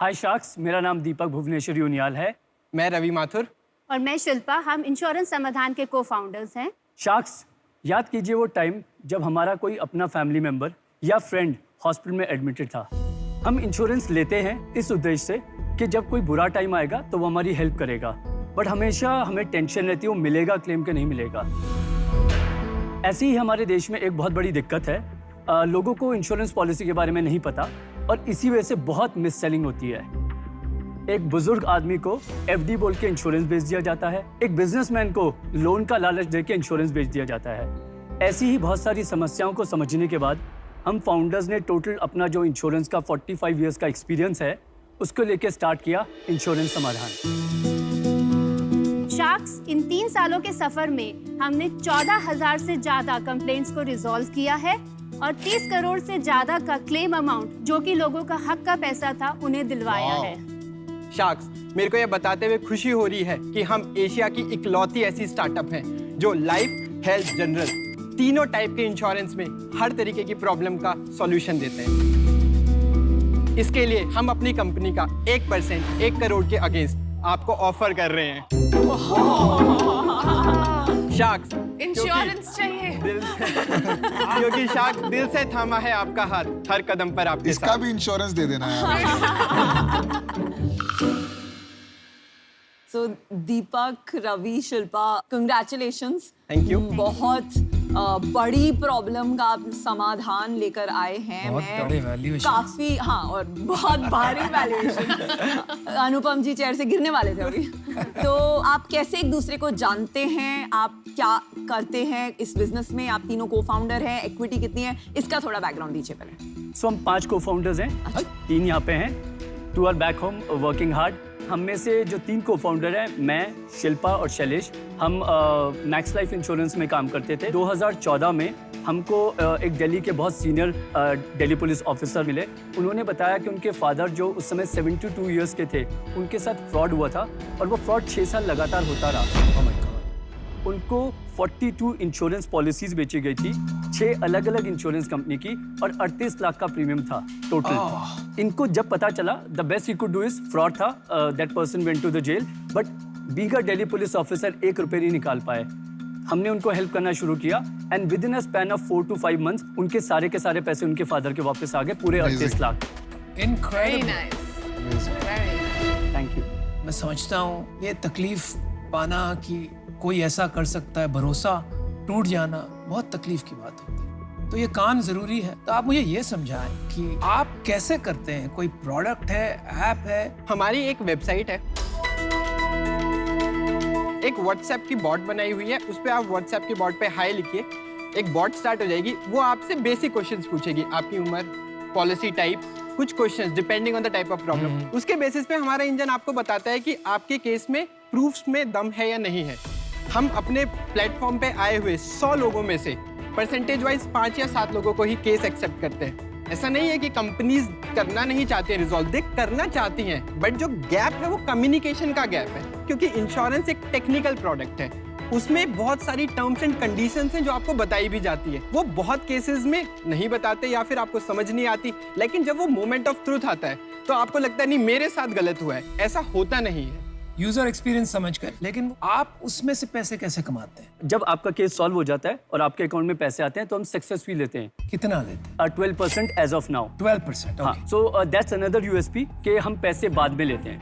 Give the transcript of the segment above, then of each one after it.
हाय sharks, मेरा नाम दीपक भुवनेश्वरी उनियाल है। मैं रवि माथुर। और मैं शिल्पा। हम इंश्योरेंस समाधान के को-फाउंडर्स हैं। शार्क्स, याद कीजिए वो टाइम जब हमारा कोई अपना फैमिली मेंबर या फ्रेंड हॉस्पिटल में एडमिटेड था। हम इंश्योरेंस लेते हैं इस उद्देश्य से कि जब कोई बुरा टाइम आएगा तो वो हमारी हेल्प करेगा, बट हमेशा हमें टेंशन रहती है वो मिलेगा क्लेम के नहीं मिलेगा। ऐसी ही हमारे देश में एक बहुत बड़ी दिक्कत है, लोगों को इंश्योरेंस पॉलिसी के बारे में नहीं पता और इसी वजह से बहुत मिस सेलिंग होती है। एक बुजुर्ग आदमी को एफडी बोल के इंश्योरेंस बेच दिया जाता है, एक बिजनेसमैन को लोन का लालच दे के इंश्योरेंस बेच दिया जाता है। ऐसी ही बहुत सारी समस्याओं को समझने के बाद हम फाउंडर्स ने टोटल अपना जो इंश्योरेंस का 45 इयर्स का एक्सपीरियंस है उसको लेके स्टार्ट किया इंश्योरेंस समाधान। शार्क्स, इन 3 सालों के सफर में हमने 14,000 से ज्यादा कंप्लेंट्स को रिजॉल्व किया है और 30 करोड़ से ज्यादा का क्लेम अमाउंट, जो कि लोगों का हक का पैसा था, उन्हें दिलवाया है। शार्क्स, मेरे को ये बताते हुए खुशी हो रही है कि हम एशिया की इकलौती ऐसी स्टार्टअप हैं जो लाइफ, हेल्थ, जनरल तीनों टाइप के इंश्योरेंस में हर तरीके की प्रॉब्लम का सॉल्यूशन देते हैं। इसके लिए हम अपनी कंपनी का 1% 1 करोड़ के अगेंस्ट आपको ऑफर कर रहे हैं। शार्क्स, इंश्योरेंस चाहिए क्योंकि शार्क दिल से थामा है आपका हाथ हर कदम पर आपके इसका साथ। भी इंश्योरेंस दे देना यार। So Deepak, Ravi, Shilpa, congratulations. Thank you. बहुत बड़ी प्रॉब्लम का आप समाधान लेकर आए हैं। बहुत बड़े valuation। काफी, हाँ, और बहुत भारी वैल्यूएशन। अनुपम जी चेयर से गिरने वाले थे अभी। तो आप कैसे एक दूसरे को जानते हैं, आप क्या करते हैं इस बिजनेस में, आप तीनों को फाउंडर हैं, इक्विटी कितनी है, इसका थोड़ा बैकग्राउंड दीजिए पहले। सो हम 5 को फाउंडर्स हैं, 3 यहाँ पे हैं, 2 are back home working hard. हम में से जो 3 को फाउंडर हैं, मैं, शिल्पा और शैलेश, हम मैक्स लाइफ इंश्योरेंस में काम करते थे। 2014 में हमको एक दिल्ली के बहुत सीनियर दिल्ली पुलिस ऑफिसर मिले। उन्होंने बताया कि उनके फादर जो उस समय 72 इयर्स के थे, उनके साथ फ्रॉड हुआ था और वो फ्रॉड 6 साल लगातार होता रहा। Oh my God। उनको 42 इंश्योरेंस पॉलिसीज बेची गई थी, 6 अलग अलग इंश्योरेंस कंपनी की, और 38 लाख का प्रीमियम था टोटल। इनको जब पता चला, the best he could do is fraud था, that person went to the jail, but being a Delhi police officer 1 रुपये नहीं निकाल पाए। हमने उनको हेल्प करना शुरू किया and with in a span of 4 to 5 months उनके सारे के सारे पैसे उनके फादर के वापस आ गए, पूरे 38 लाख। Incredible। Thank you. मैं समझता हूँ ये तकलीफ पाना कि कोई ऐसा कर सकता है, भरोसा टूट जाना बहुत तकलीफ की बात होती है। तो ये काम जरूरी है। तो आप मुझे ये समझाएं कि आप कैसे करते हैं, कोई प्रोडक्ट है, ऐप है? हमारी एक वेबसाइट है, एक व्हाट्सएप की बॉट बनाई हुई है। उस पे आप व्हाट्सएप की बॉट पे हाय लिखिए, एक बॉट स्टार्ट हो जाएगी। वो आपसे बेसिक क्वेश्चंस पूछेगी, आपकी उम्र, पॉलिसी टाइप, कुछ questions depending on the type of problem. उसके बेसिस पे हमारा इंजन आपको बताता है कि आपके केस में प्रूफ्स में दम है या नहीं है। हम अपने प्लेटफॉर्म पे आए हुए 100 लोगों में से परसेंटेज वाइज 5 या 7 लोगों को ही केस एक्सेप्ट करते हैं। ऐसा नहीं है कि कंपनीज करना नहीं चाहती हैं रिजॉल्व, दे करना चाहती हैं, बट जो गैप है वो कम्युनिकेशन का गैप है, क्योंकि इंश्योरेंस एक टेक्निकल प्रोडक्ट है। उसमें बहुत सारी टर्म्स एंड कंडीशंस हैं जो आपको बताई भी जाती है। वो बहुत केसेस में नहीं बताते या फिर आपको समझ नहीं आती, लेकिन जब वो मोमेंट ऑफ ट्रूथ आता है तो आपको लगता है नहीं मेरे साथ गलत हुआ है। ऐसा होता नहीं है। यूजर एक्सपीरियंस समझकर, लेकिन आप उसमें से पैसे कैसे कमाते हैं? जब आपका केस सॉल्व हो जाता है और आपके अकाउंट में पैसे आते हैं तो हम सक्सेस फी लेते हैं, कितना लेते हैं? 12% एज ऑफ नाउ। 12%। हाँ, सो दैट्स अनदर यूएसपी कि हम पैसे बाद में लेते हैं।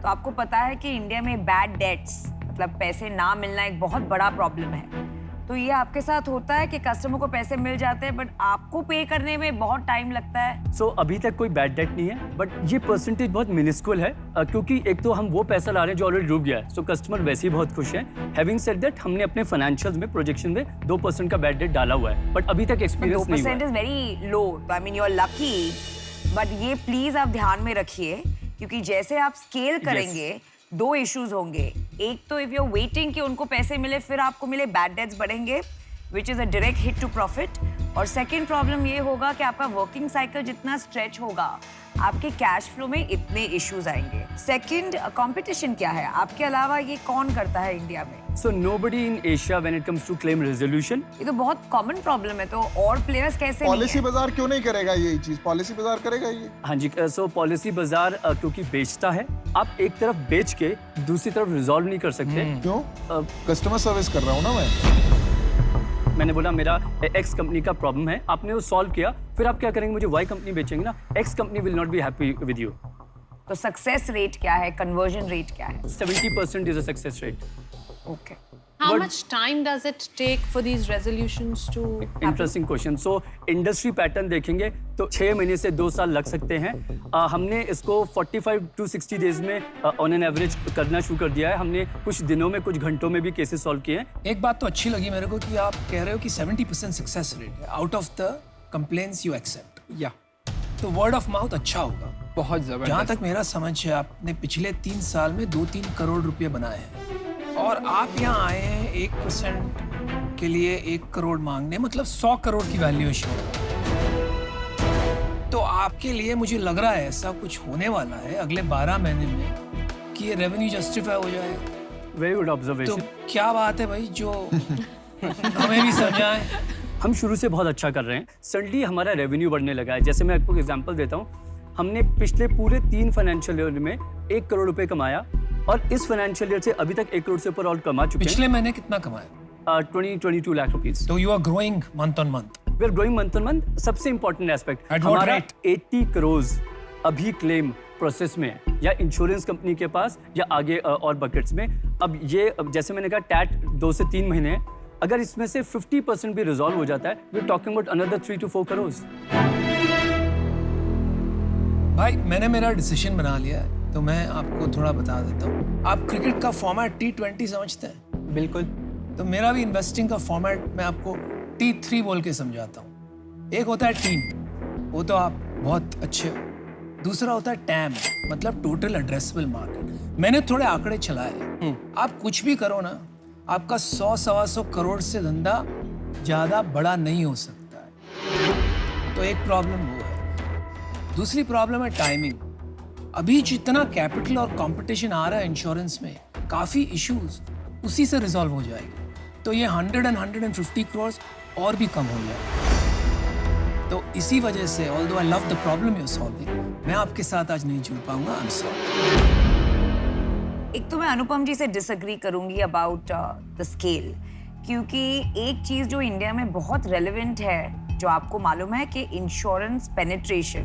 तो आपको पता है कि इंडिया में बैड डेट्स, मतलब पैसे ना मिलना, एक बहुत बड़ा प्रॉब्लम है। तो ये आपके साथ होता है कि कस्टमर को पैसे मिल जाते हैं बट आपको पे करने में बहुत टाइम लगता है। सो अभी तक कोई बैड डेट नहीं है, बट ये परसेंटेज बहुत मिनिस्कुल है, क्योंकि एक तो हम वो पैसा ला रहे हैं जो ऑलरेडी डूब गया है। सो कस्टमर वैसे ही बहुत खुश हैं। हैविंग सेड दैट, हमने अपने फाइनेंशियल्स में प्रोजेक्शन में 2% का बैड डेट डाला हुआ है, बट अभी तक एक्सपीरियंस नहीं हुआ 2% इज वेरी लो। तो I mean you are lucky, but ये प्लीज आप ध्यान में रखिए, क्योंकि जैसे आप स्केल करेंगे 2 इश्यूज होंगे। एक तो इफ यू आर वेटिंग कि उनको पैसे मिले फिर आपको मिले, बैड डेट्स बढ़ेंगे, which is a direct hit to profit. और सेकेंड प्रॉब्लम ये होगा कि आपका वर्किंग साइकिल जितना स्ट्रेच होगा आपके कैश फ्लो में इतने इश्यूज आएंगे। सेकंड, कंपटीशन क्या है? आपके अलावा ये कौन करता है इंडिया में? So nobody in Asia when it comes to claim resolution. ये तो बहुत कॉमन प्रॉब्लम है, तो और प्लेयर्स कैसे नहीं पॉलिसी है? बाजार क्यों नहीं करेगा यही चीज? पॉलिसी बाजार करेगा ये? हाँ जी, सो पॉलिसी बाजार क्योंकि बेचता है, आप एक तरफ बेच के दूसरी तरफ रिजॉल्व नहीं कर सकते। क्यों? कस्टमर सर्विस कर रहा हूँ ना मैं। मैंने बोला मेरा एक्स कंपनी का प्रॉब्लम है, आपने वो सॉल्व किया, फिर आप क्या करेंगे? मुझे वाई कंपनी बेचेंगे ना, x company will not be happy with you. तो सक्सेस रेट क्या है, कन्वर्जन रेट क्या है? 70% is a success rate. Okay, How But- much time does it take for these resolutions to happen? Interesting question. So industry pattern देखेंगे तो 6 महीने से 2 साल लग सकते हैं। हमने इसको 45 to 60 डेज में ऑन एन एवरेज करना शुरू कर दिया है। हमने कुछ दिनों में, कुछ घंटों में भी केसेस सॉल्व किए हैं। एक बात तो अच्छी लगी मेरे को कि आप कह रहे हो कि 70% सक्सेस रेट है out of the complaints you accept. या तो वर्ड ऑफ माउथ अच्छा होगा। बहुत जहाँ जबरदस्त। तक मेरा समझ है, आपने पिछले 3 साल में 2-3 करोड़ रुपए बनाए हैं और आप यहाँ आए हैं 1% के लिए 1 करोड़ मांगने, मतलब 100 करोड़ की वैल्यूएशन। तो आपके लिए मुझे लग रहा है ऐसा कुछ होने वाला है अगले 12 महीने में कि ये रेवेन्यू जस्टिफाई हो जाएगा। वेरी गुड तो ऑब्जर्वेशन। क्या बात है भाई जो हमें भी समझाएं। हम शुरू से बहुत अच्छा कर रहे हैं, सडनली हमारा रेवेन्यू बढ़ने लगा है। जैसे मैं आपको एग्जांपल देता हूँ, हमने पिछले पूरे 3 फाइनेंशियल ईयर में 1 करोड़ रुपए कमाया और इस फाइनेंशियल ईयर से अभी तक 1 करोड़ से ऊपर और कमा चुके हैं। पिछले महीने कितना कमाया? 22 लाख रुपीस। तो you are growing month on month. We are growing month on month. सबसे इंपॉर्टेंट एस्पेक्ट, At what हमारा rate? 80 करोड़ अभी क्लेम प्रोसेस में है, या इंश्योरेंस कंपनी के पास या आगे और बकेट्स में। अब ये जैसे मैंने कहा टैट 2 से 3 महीने है, अगर इसमें से 50% भी रिजॉल्व हो जाता है, we are talking about another 3 to 4 crore. भाई मैंने मेरा डिसीजन बना लिया है, तो मैं आपको थोड़ा बता देता हूँ। आप क्रिकेट का फॉर्मेट T20 समझते हैं? बिल्कुल। तो मेरा भी इन्वेस्टिंग का फॉर्मेट मैं आपको T3 बोल के समझाता हूँ। एक होता है टीम, वो तो आप बहुत अच्छे हो। दूसरा होता है टैम, मतलब टोटल एड्रेसेबल मार्केट। मैंने थोड़े आंकड़े चलाए। आप कुछ भी करो ना, आपका 100-125 करोड़ से धंधा ज्यादा बड़ा नहीं हो सकता है। तो एक प्रॉब्लम वो है। दूसरी प्रॉब्लम है टाइमिंग। अभी जितना कैपिटल और कंपटीशन आ रहा है इंश्योरेंस में, काफी इश्यूज उसी से रिजॉल्व हो जाएंगे। तो ये 100 and 150 करोड़ और भी कम हो जाएगा। तो इसी वजह से, although I love the problem you are solving, मैं आपके साथ आज नहीं जुड़ पाऊंगा। I am sorry. एक तो मैं अनुपम जी से डिसएग्री करूंगी अबाउट द स्केल, क्योंकि एक चीज जो इंडिया में बहुत रेलेवेंट है, जो आपको मालूम है कि इंश्योरेंस पेनिट्रेशन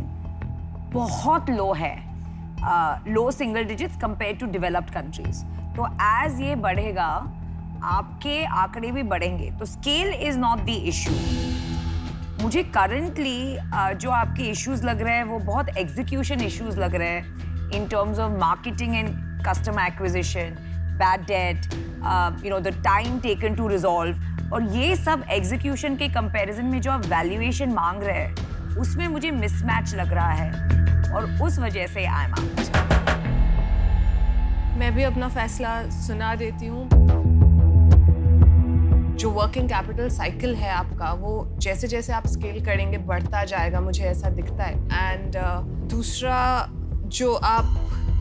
बहुत लो है, low single digits compare to developed countries. तो एज ये बढ़ेगा, आपके आंकड़े भी बढ़ेंगे। तो scale is not the issue. मुझे करंटली जो आपके इश्यूज लग रहे हैं वो बहुत एग्जीक्यूशन इश्यूज लग रहे हैं, in terms of marketing and customer acquisition, bad debt, the time taken to resolve. और ये सब एग्जीक्यूशन के कंपैरिजन में जो आप वैल्यूएशन मांग रहे हैं, उसमें मुझे मिसमैच लग रहा है, और उस वजह से आई एम आउट। मैं भी अपना फैसला सुना देती हूँ। जो वर्किंग कैपिटल साइकिल है आपका, वो जैसे जैसे आप स्केल करेंगे बढ़ता जाएगा, मुझे ऐसा दिखता है। एंड दूसरा जो आप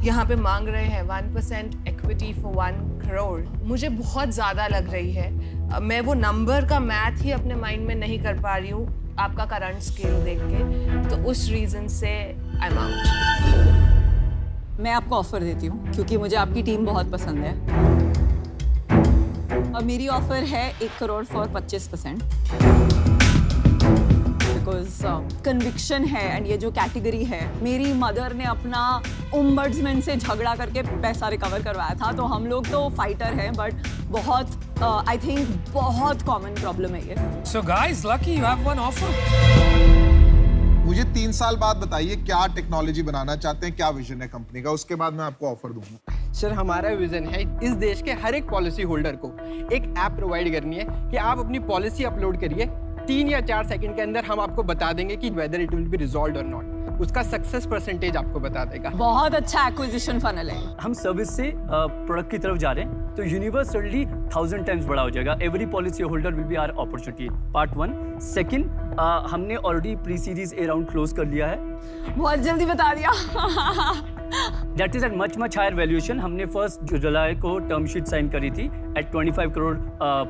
यहाँ पे मांग रहे हैं 1% इक्विटी फॉर 1 करोड़, मुझे बहुत ज़्यादा लग रही है। मैं वो नंबर का मैथ ही अपने माइंड में नहीं कर पा रही हूँ आपका करंट स्केल देख के, तो उस रीज़न से आई एम आउट। मैं आपको ऑफर देती हूँ क्योंकि मुझे आपकी टीम बहुत पसंद है। और मेरी ऑफर है 1 करोड़ फॉर 25%, बिकॉज कन्विक्शन है। एंड ये जो कैटेगरी है, मेरी मदर ने अपना ओम्बड्समैन से झगड़ा करके पैसा रिकवर करवाया था। तो हम लोग तो फाइटर हैं, बट बहुत आई थिंक बहुत कॉमन प्रॉब्लम है ये। So guys, lucky you have one offer. मुझे 3 साल बाद बताइए क्या टेक्नोलॉजी बनाना चाहते हैं, क्या विजन है कंपनी का, उसके बाद मैं आपको ऑफर दूंगा। सर, हमारा विजन है इस देश के हर एक पॉलिसी होल्डर को एक ऐप प्रोवाइड करनी है कि आप अपनी पॉलिसी अपलोड करिए, 3 या 4 सेकंड के अंदर हम आपको बता देंगे कि whether it will be resolved और नॉट। उसका सक्सेस परसेंटेज आपको बता देगा। बहुत अच्छा एक्विजिशन फनल है। हम सर्विस से प्रोडक्ट की तरफ जा रहे हैं तो यूनिवर्स सडनली 1000 टाइम्स बड़ा हो जाएगा। Every policy holder will be our opportunity, part 1। Second, हमने already pre series A round close कर लिया है। बहुत जल्दी बता दिया। That is at much higher valuation. हमने 1 जुलाई को टर्म शीट साइन करी थी at 25 crore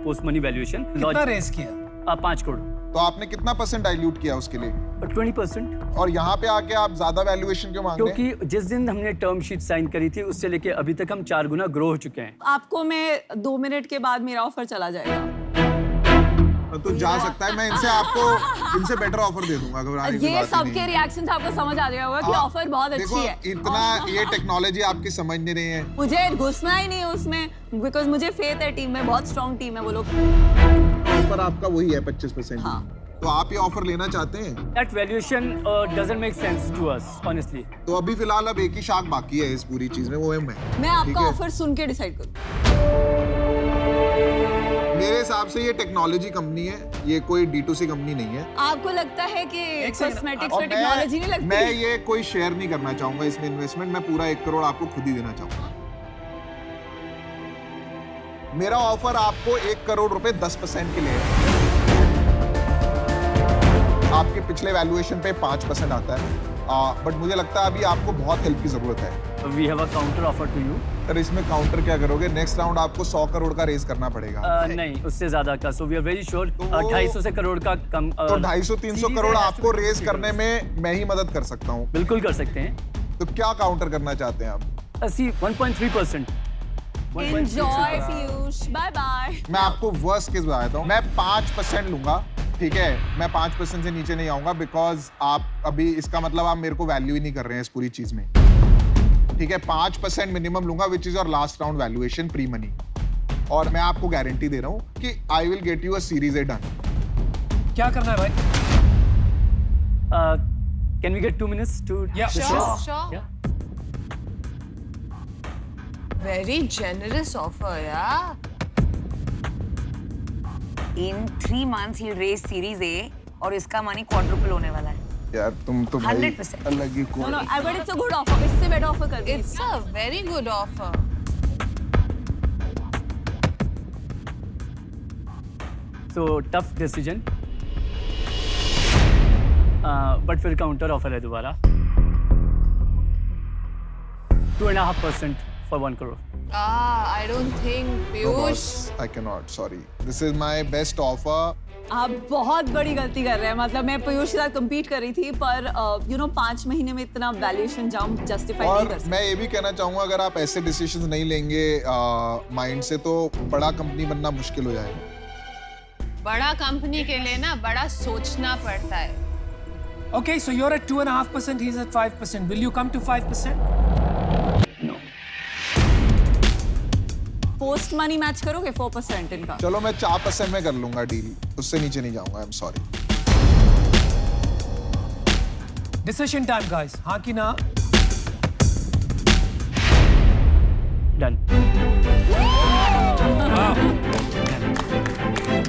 post money valuation. कितना रेस किया? 5 करोड़। तो आपने कितना % डाइल्यूट किया उसके लिए? 20%। और यहाँ पे आके आप ज्यादा वैल्यूएशन क्यों मांग रहे हैं? क्योंकि जिस दिन हमने टर्म शीट साइन करी थी उससे लेके अभी तक हम 4 गुना ग्रो हो चुके हैं। आपको मैं 2 मिनट के बाद मेरा ऑफर चला जाएगा। तो जा सकता है, मैं इनसे बेटर ऑफर दे दूंगा। घबराने की ये बात ही नहीं सबके है। रिएक्शन से आपको समझ आ गया होगा कि हाँ, ऑफर बहुत देखो, अच्छी है। इतना ये टेक्नोलॉजी आपकी समझ नहीं रही है। मुझे घुसना ही नहीं है उसमें, बिकॉज मुझे फेथ है टीम में, बहुत स्ट्रॉन्ग टीम है वो लोग। ऑफर आपका वही है 25%। हाँ। तो आप ये ऑफर लेना चाहते हैं? That valuation doesn't make sense to us, honestly. तो अभी फिलहाल अब एक ही शाख बाकी है इस पूरी चीज में, वो है मैं। मैं ठीक आपका है? ऑफर सुन के डिसाइड करूँ। मेरे हिसाब से ये टेक्नोलॉजी कंपनी है, ये कोई D2C कंपनी नहीं है। आपको लगता है कि सेकंड, कॉस्मेटिक्स और में टेक्नोलॉजी नहीं लगती? मैं ये कोई शेयर नहीं करना चाहूंगा इसमें इन्वेस्टमेंट। मैं पूरा 1 करोड़ आपको खुद ही देना चाहूंगा। मेरा ऑफर आपको 1 करोड़ रुपए 10% के लिए है। आपके पिछले वैल्यूएशन पे 5% आता है, बट मुझे लगता है अभी आपको बहुत हेल्प की जरूरत है। We have a counter offer to you. Sir इसमें काउंटर क्या करोगे? नेक्स्ट राउंड आपको 100 करोड़ का रेस करना पड़ेगा। नहीं, उससे ज्यादा का। So we are very sure तो वो- 250 से करोड़ का कम। तो 250-300 करोड़ आपको रेस करने में मैं ही मदद कर सकता हूँ। बिल्कुल कर सकते हैं। तो क्या काउंटर करना चाहते हैं आप? 1.3%। Enjoy Piyush, bye bye. मैं आपको वर्स्ट केस बताता हूँ। मैं 5% लूंगा, ठीक है? मैं 5% से नीचे नहीं आऊंगा, बिकॉज आप अभी, इसका मतलब आप मेरे को वैल्यू ही नहीं कर रहे हैं इस पूरी चीज में। ठीक है, 5% मिनिमम लूंगा, which is your last round valuation pre money. और मैं आपको गारंटी दे रहा हूँ कि I will get you a series A done. क्या करना है भाई? Can we get 2 minutes to Yeah. discuss? Sure. Yeah. Very generous offer, yeah. In 3 months he'll raise Series A और इसका मनी क्वाड्रुपल होने वाला है। यार तुम तो भाई 100%. अलग ही No, no, but it's a good offer. इससे better offer कर दीजिए। It's a very good offer. So tough decision. But फिर काउंटर ऑफर है दोबारा 2.5% for 1 crore. I don't think Piyush. I cannot, sorry. This is my best offer. आप बहुत बड़ी गलती कर रहे हैं। मतलब मैं पीयूष के साथ compete कर रही थी, पर 5 महीने में इतना वैल्यूएशन जंप जस्टिफाई नहीं और कर सकते। मैं ये भी कहना चाहूंगा, अगर आप ऐसे डिसीजंस नहीं लेंगे माइंड से, तो बड़ा कंपनी बनना मुश्किल हो जाएगा। बड़ा कंपनी के लिए ना बड़ा सोचना पड़ता है। Okay, so you're at 2.5%, he's at 5%. Will you come to 5%? No. Post money match करोगे 4% इनका? चलो मैं 4% में कर लूंगा डील, उससे नीचे नहीं जाऊंगा। I am sorry. Decision time, guys. हाँ कि ना? Done.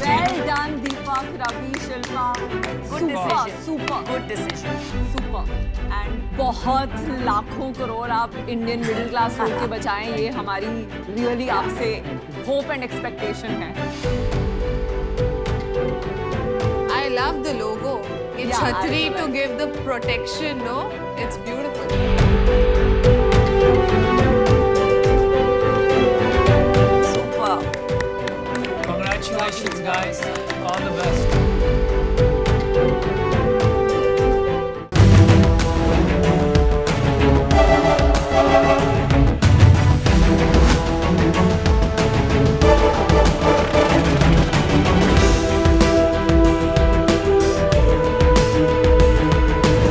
Well done, Deepak, Ravi, Shilpa. decision. Super. Good decision. Super. And बहुत लाखों करोड़ आप इंडियन मिडिल क्लास लोग के बचाएं, ये हमारी रियली आपसे होप एंड एक्सपेक्टेशन है। I love the logo. ये Yeah, छतरी I to like give the protection, no? It's beautiful.